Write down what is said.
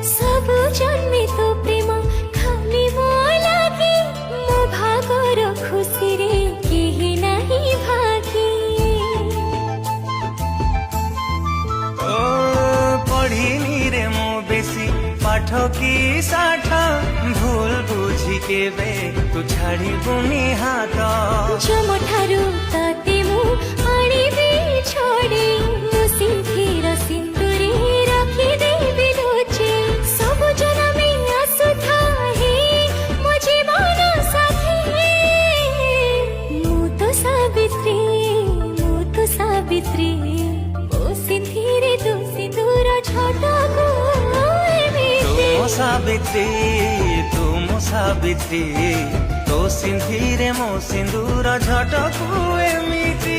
सब जन्मे तो प्रेम खाली मो लागे मो भागर खुशी रे केही नहीं भागी। ओ पढ़िनी रे मो बेसी पाठ की साठ भूल बुझी केबे तू छाड़ी बुनी हाथ जम ठारू ताते मु आनिबे छोड़ी मु सिंधीर सिंदूरी रखी देबी लुचे सब जनमे आसुथा हे मो जीवन साथी। मु तो सावित्री ओ सिंधीरे तू सिंदूर छटाको तुम सावित्री तो सिंधीरे मो सिंदूर झटकू एमिति।